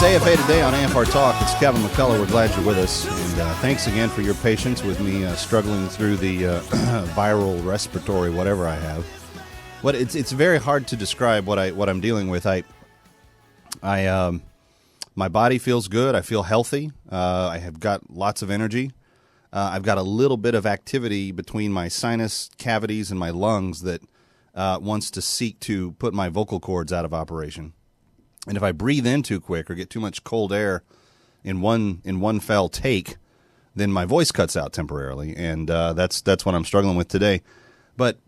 It's AFA Today on AFR Talk. It's Kevin McCullough. We're glad you're with us. And thanks again for your patience with me struggling through the viral, respiratory, whatever I have. But it's very hard to describe what I'm dealing with. My body feels good. I feel healthy. I have got lots of energy. I've got a little bit of activity between my sinus cavities and my lungs that wants to seek to put my vocal cords out of operation. And if I breathe in too quick or get too much cold air in one fell take, then my voice cuts out temporarily, and that's what I'm struggling with today. But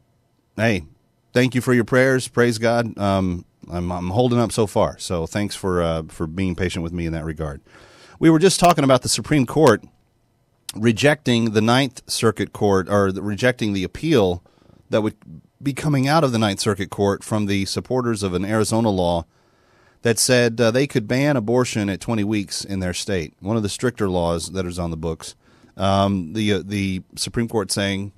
hey, thank you for your prayers. Praise God. I'm holding up so far. So thanks for being patient with me in that regard. We were just talking about the Supreme Court rejecting the Ninth Circuit Court, or rejecting the appeal that would be coming out of the Ninth Circuit Court from the supporters of an Arizona law that said they could ban abortion at 20 weeks in their state, one of the stricter laws that is on the books. The Supreme Court saying,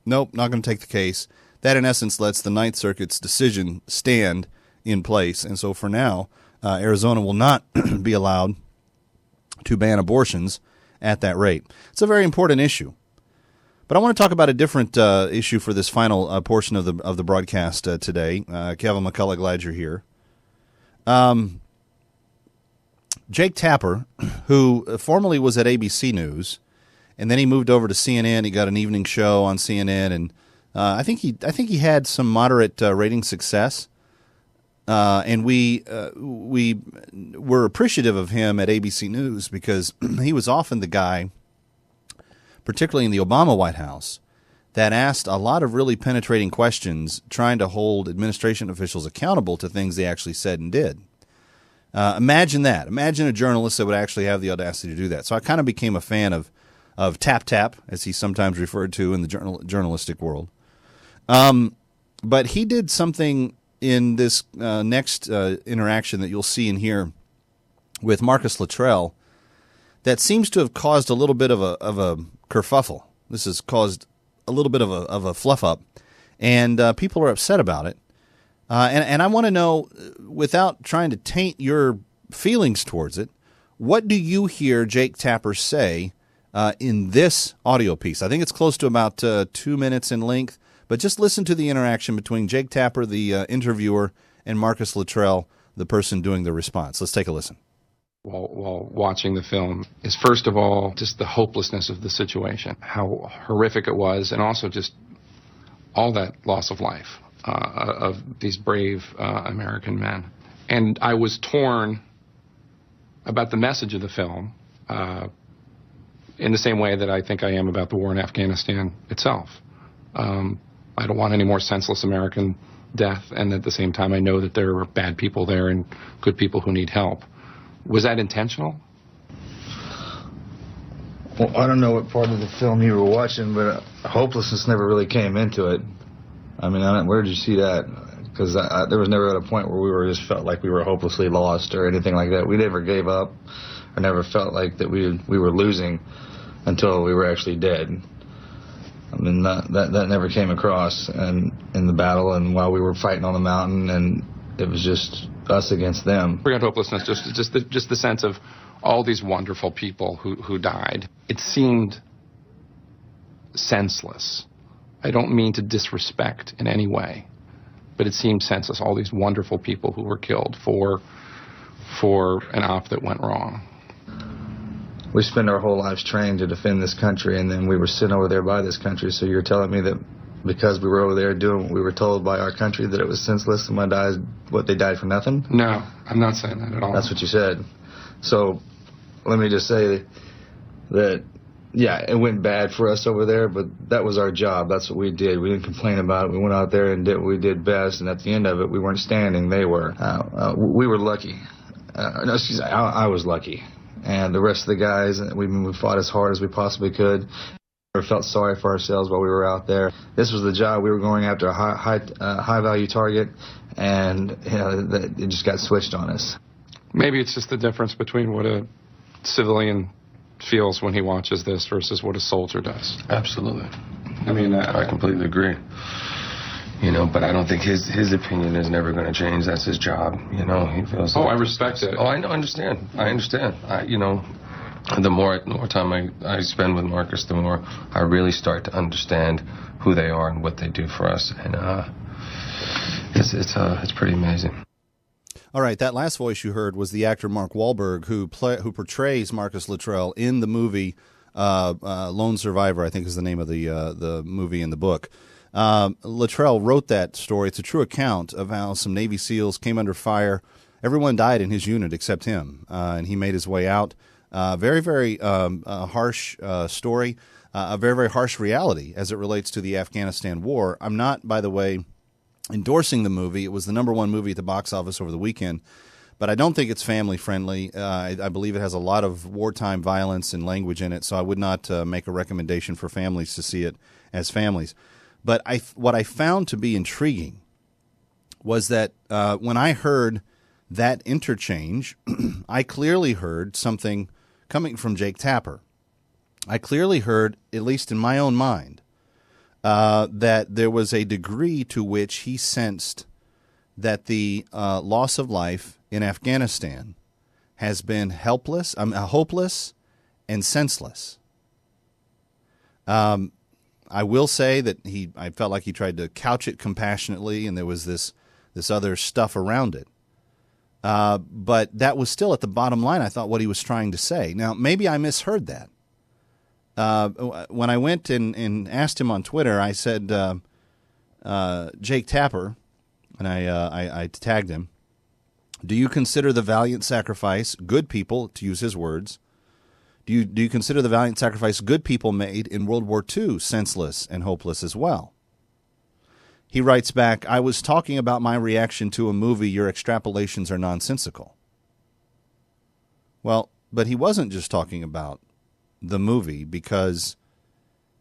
nope, not going to take the case. That, in essence, lets the Ninth Circuit's decision stand in place. And so for now, Arizona will not be allowed to ban abortions at that rate. It's a very important issue. But I want to talk about a different issue for this final portion of the broadcast today. Kevin McCullough, glad you're here. Jake Tapper, who formerly was at ABC News, and then he moved over to CNN. He got an evening show on CNN, and I think he had some moderate rating success. And we were appreciative of him at ABC News because he was often the guy, particularly in the Obama White House, that asked a lot of really penetrating questions, trying to hold administration officials accountable to things they actually said and did. Imagine that. Imagine a journalist that would actually have the audacity to do that. So I kind of became a fan of Tap Tap, as he's sometimes referred to in the journalistic world. But he did something in this next interaction that you'll see and hear with Marcus Luttrell that seems to have caused a little bit of a kerfuffle. This has caused a little bit of a fluff up, and people are upset about it. And I want to know, without trying to taint your feelings towards it, what do you hear Jake Tapper say in this audio piece? I think it's close to about 2 minutes in length, but just listen to the interaction between Jake Tapper, the interviewer, and Marcus Luttrell, the person doing the response. Let's take a listen. While watching the film is, first of all, just the hopelessness of the situation, how horrific it was, and also just all that loss of life of these brave American men. And I was torn about the message of the film in the same way that I think I am about the war in Afghanistan itself. I don't want any more senseless American death, and at the same time I know that there are bad people there and good people who need help. Was that intentional? Well, I don't know what part of the film you were watching, but hopelessness never really came into it. I mean, where did you see that? Because there was never at a point where we just felt like we were hopelessly lost or anything like that. We never gave up. I never felt like that we were losing until we were actually dead. I mean, that never came across in the battle and while we were fighting on the mountain, and it was just us against them. Forget hopelessness, just the sense of all these wonderful people who died. It seemed senseless. I don't mean to disrespect in any way, but it seemed senseless. All these wonderful people who were killed for an op that went wrong. We spent our whole lives trained to defend this country, and then we were sent over there by this country. So you're telling me that because we were over there doing what we were told by our country that it was senseless and they died for nothing? No, I'm not saying that at all. That's what you said. So let me just say that, yeah, it went bad for us over there, but that was our job. That's what we did. We didn't complain about it. We went out there and did what we did best, and at the end of it, we weren't standing. They were. We were lucky. I was lucky. And the rest of the guys, we fought as hard as we possibly could. We felt sorry for ourselves while we were out there. This was the job. We were going after a high value target, and it just got switched on us. Maybe it's just the difference between what a civilian feels when he watches this versus what a soldier does. Absolutely. I mean, I completely agree. But I don't think his opinion is never going to change. That's his job. He feels. Oh, I respect it. Oh, I know, understand. The more time I spend with Marcus, the more I really start to understand who they are and what they do for us, and it's pretty amazing. All right, that last voice you heard was the actor Mark Wahlberg, who portrays Marcus Luttrell in the movie Lone Survivor, I think is the name of the movie in the book. Luttrell wrote that story. It's a true account of how some Navy SEALs came under fire. Everyone died in his unit except him, and he made his way out. Very, very harsh story, a very, very harsh reality as it relates to the Afghanistan war. I'm not, by the way, endorsing the movie. It was the #1 movie at the box office over the weekend, but I don't think it's family-friendly. I believe it has a lot of wartime violence and language in it, so I would not make a recommendation for families to see it as families. But what I found to be intriguing was that when I heard that interchange, I clearly heard something coming from Jake Tapper. I clearly heard, at least in my own mind, that there was a degree to which he sensed that the loss of life in Afghanistan has been hopeless and senseless. I will say that I felt like he tried to couch it compassionately, and there was this other stuff around it. But that was still at the bottom line, I thought, what he was trying to say. Now, maybe I misheard that. When I went and asked him on Twitter, I said, Jake Tapper, and I tagged him, do you consider the valiant sacrifice good people, to use his words, do you consider the valiant sacrifice good people made in World War II senseless and hopeless as well? He writes back, I was talking about my reaction to a movie. Your extrapolations are nonsensical. Well, but he wasn't just talking about the movie, because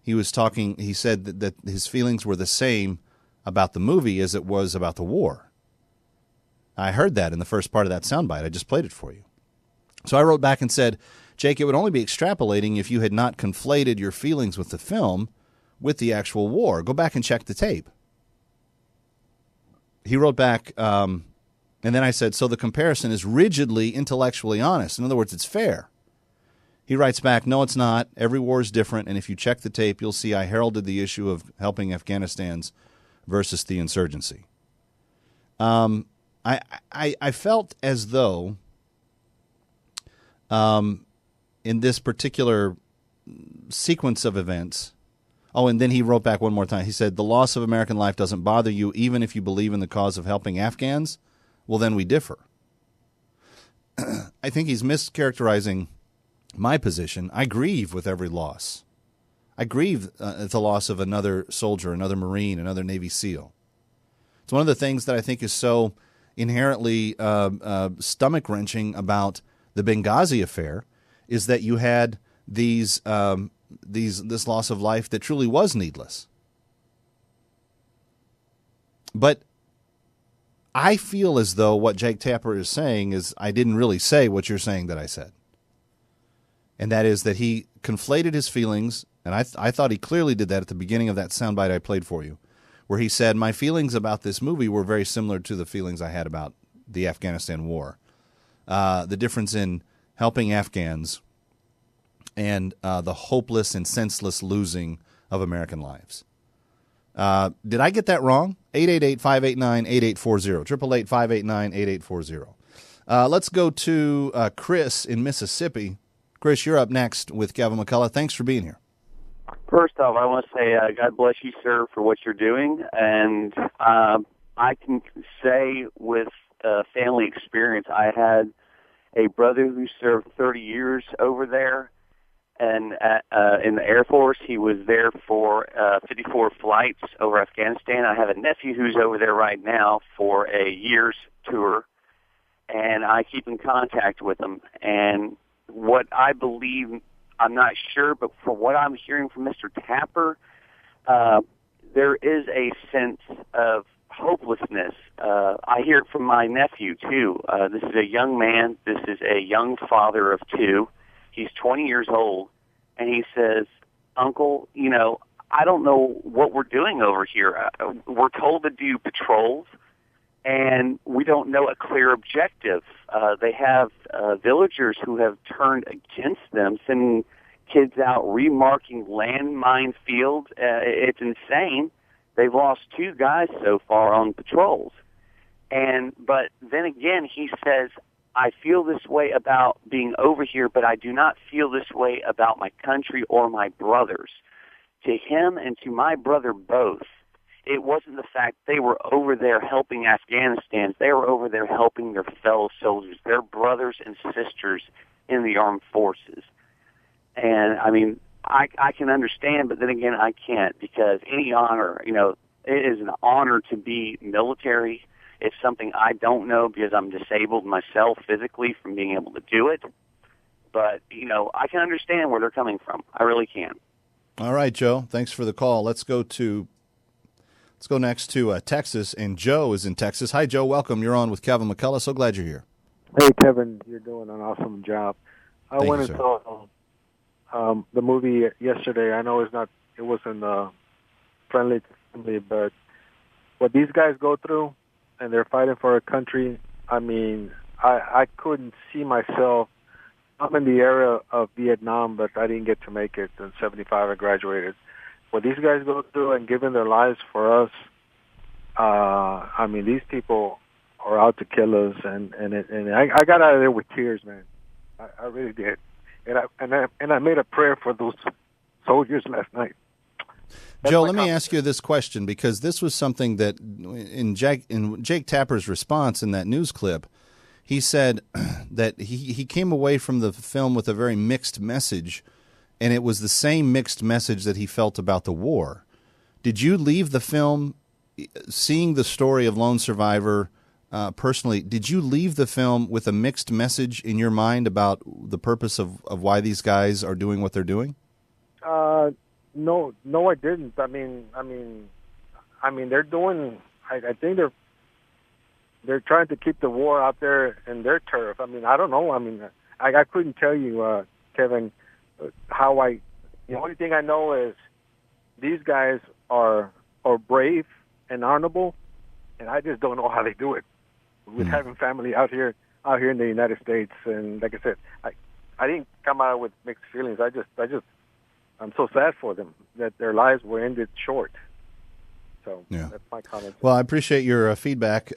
he said that his feelings were the same about the movie as it was about the war. I heard that in the first part of that soundbite. I just played it for you. So I wrote back and said, Jake, it would only be extrapolating if you had not conflated your feelings with the film with the actual war. Go back and check the tape. He wrote back, and then I said, so the comparison is rigidly intellectually honest. In other words, it's fair. He writes back, no, it's not. Every war is different, and if you check the tape, you'll see I heralded the issue of helping Afghanistan's versus the insurgency. I felt as though in this particular sequence of events, and then he wrote back one more time. He said, the loss of American life doesn't bother you, even if you believe in the cause of helping Afghans? Well, then we differ. I think he's mischaracterizing my position. I grieve with every loss. I grieve at the loss of another soldier, another Marine, another Navy SEAL. It's one of the things that I think is so inherently stomach-wrenching about the Benghazi affair, is that you had this loss of life that truly was needless. But I feel as though what Jake Tapper is saying is I didn't really say what you're saying that I said. And that is that he conflated his feelings, and I thought he clearly did that at the beginning of that soundbite I played for you, where he said, my feelings about this movie were very similar to the feelings I had about the Afghanistan war. The difference in helping Afghans and the hopeless and senseless losing of American lives. Did I get that wrong? 888-589-8840. 888-589-8840. Let's go to Chris in Mississippi. Chris, you're up next with Kevin McCullough. Thanks for being here. First off, I want to say God bless you, sir, for what you're doing. And I can say with family experience, I had a brother who served 30 years over there, and in the Air Force. He was there for 54 flights over Afghanistan. I have a nephew who's over there right now for a year's tour, and I keep in contact with him. And what I believe, I'm not sure, but from what I'm hearing from Mr. Tapper, there is a sense of hopelessness. I hear it from my nephew, too. This is a young man. This is a young father of two. He's 20 years old, and he says, Uncle, I don't know what we're doing over here. We're told to do patrols, and we don't know a clear objective. They have villagers who have turned against them, sending kids out remarking landmine fields. It's insane. They've lost 2 guys so far on patrols. But then again, he says, I feel this way about being over here, but I do not feel this way about my country or my brothers. To him and to my brother both, it wasn't the fact they were over there helping Afghanistan. They were over there helping their fellow soldiers, their brothers and sisters in the armed forces. And, I mean, I can understand, but then again, I can't, because any honor, it is an honor to be military. It's something I don't know because I'm disabled myself physically from being able to do it. But, I can understand where they're coming from. I really can. All right, Joe. Thanks for the call. Let's go next to Texas, and Joe is in Texas. Hi, Joe. Welcome. You're on with Kevin McCullough. So glad you're here. Hey, Kevin. You're doing an awesome job. I went and saw the movie yesterday. I know it wasn't friendly to family, but what these guys go through, and they're fighting for a country, I mean, I couldn't see myself. I'm in the era of Vietnam, but I didn't get to make it. In '75, I graduated. What these guys go through and giving their lives for us, I mean, these people are out to kill us, and I got out of there with tears, man. I really did, and I made a prayer for those soldiers last night. Joe, let me ask you this question, because this was something that in Jake Tapper's response in that news clip, he said that he came away from the film with a very mixed message, and it was the same mixed message that he felt about the war. Did you leave the film, seeing the story of Lone Survivor personally, did you leave the film with a mixed message in your mind about the purpose of why these guys are doing what they're doing? No, I didn't. I mean, they're doing. I think they're trying to keep the war out there in their turf. I mean, I don't know. I mean, I couldn't tell you, Kevin, how I. The only thing I know is these guys are brave and honorable, and I just don't know how they do it. With having family out here in the United States, and like I said, I didn't come out with mixed feelings. I'm so sad for them that their lives were ended short. So that's my comment. Well, I appreciate your feedback.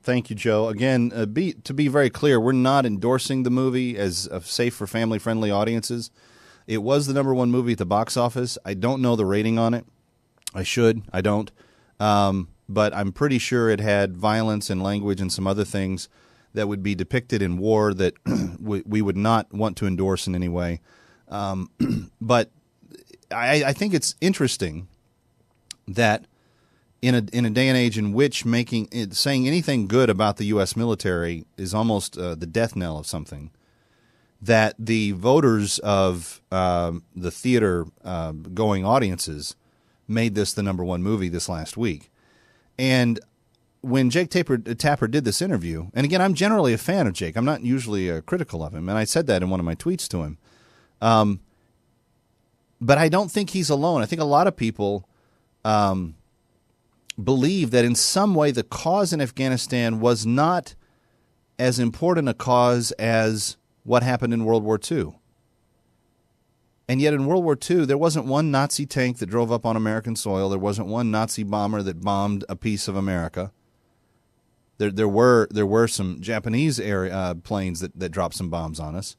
Thank you, Joe. Again, to be very clear, we're not endorsing the movie as safe for family-friendly audiences. It was the #1 movie at the box office. I don't know the rating on it. I should. I don't. But I'm pretty sure it had violence and language and some other things that would be depicted in war that we would not want to endorse in any way. But I think it's interesting that in a day and age in which saying anything good about the U.S. military is almost the death knell of something, that the voters of the theater-going audiences made this the #1 movie this last week. And when Jake Tapper did this interview, and again, I'm generally a fan of Jake. I'm not usually critical of him, and I said that in one of my tweets to him. But I don't think he's alone. I think a lot of people believe that in some way the cause in Afghanistan was not as important a cause as what happened in World War II. And yet in World War II, there wasn't one Nazi tank that drove up on American soil. There wasn't one Nazi bomber that bombed a piece of America. There were some Japanese planes that dropped some bombs on us.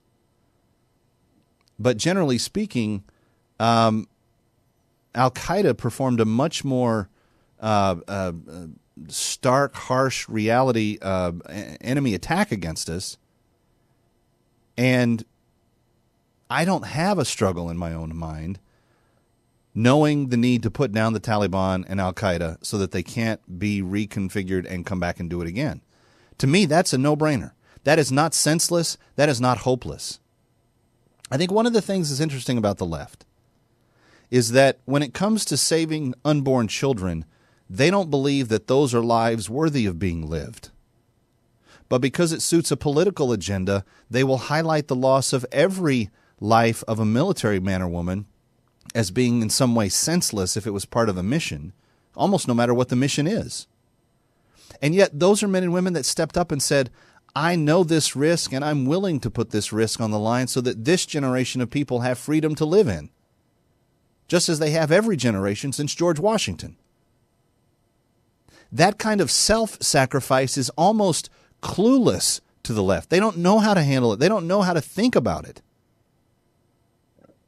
But generally speaking, Al-Qaeda performed a much more stark, harsh reality enemy attack against us. And I don't have a struggle in my own mind knowing the need to put down the Taliban and Al-Qaeda so that they can't be reconfigured and come back and do it again. To me, that's a no-brainer. That is not senseless. That is not hopeless. I think one of the things that's interesting about the left is that when it comes to saving unborn children, they don't believe that those are lives worthy of being lived. But because it suits a political agenda, they will highlight the loss of every life of a military man or woman as being in some way senseless if it was part of a mission, almost no matter what the mission is. And yet those are men and women that stepped up and said, I know this risk and I'm willing to put this risk on the line so that this generation of people have freedom to live in, just as they have every generation since George Washington. That kind of self-sacrifice is almost clueless to the left. They don't know how to handle it. They don't know how to think about it.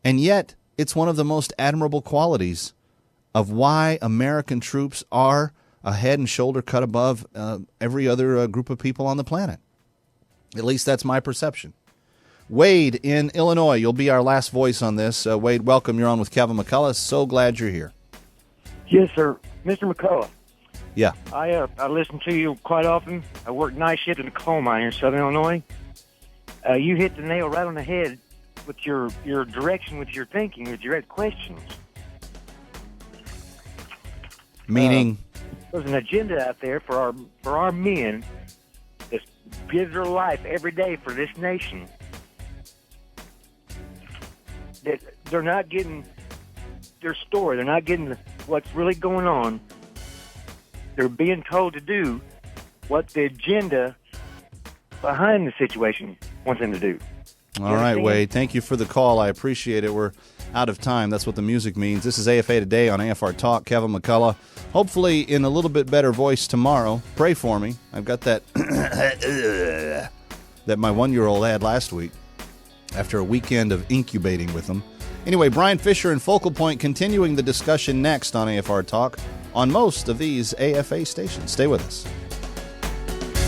And yet, it's one of the most admirable qualities of why American troops are a head and shoulder cut above every other group of people on the planet. At least that's my perception. Wade in Illinois, you'll be our last voice on this. Wade, welcome. You're on with Kevin McCullough. So glad you're here. Yes, sir. Mr. McCullough. Yeah. I listen to you quite often. I work night shift in a coal mine in Southern Illinois. You hit the nail right on the head with your direction, with your thinking, with your questions. Meaning? There's an agenda out there for our men that give their life every day for this nation. That they're not getting their story. They're not getting what's really going on. They're being told to do what the agenda behind the situation wants them to do. All right, Wade. Thank you for the call. I appreciate it. We're out of time. That's what the music means. This is AFA Today on AFR Talk. Kevin McCullough. Hopefully in a little bit better voice tomorrow. Pray for me. I've got that that my 1-year-old had last week after a weekend of incubating with him. Anyway, Brian Fisher and Focal Point continuing the discussion next on AFR Talk on most of these AFA stations. Stay with us.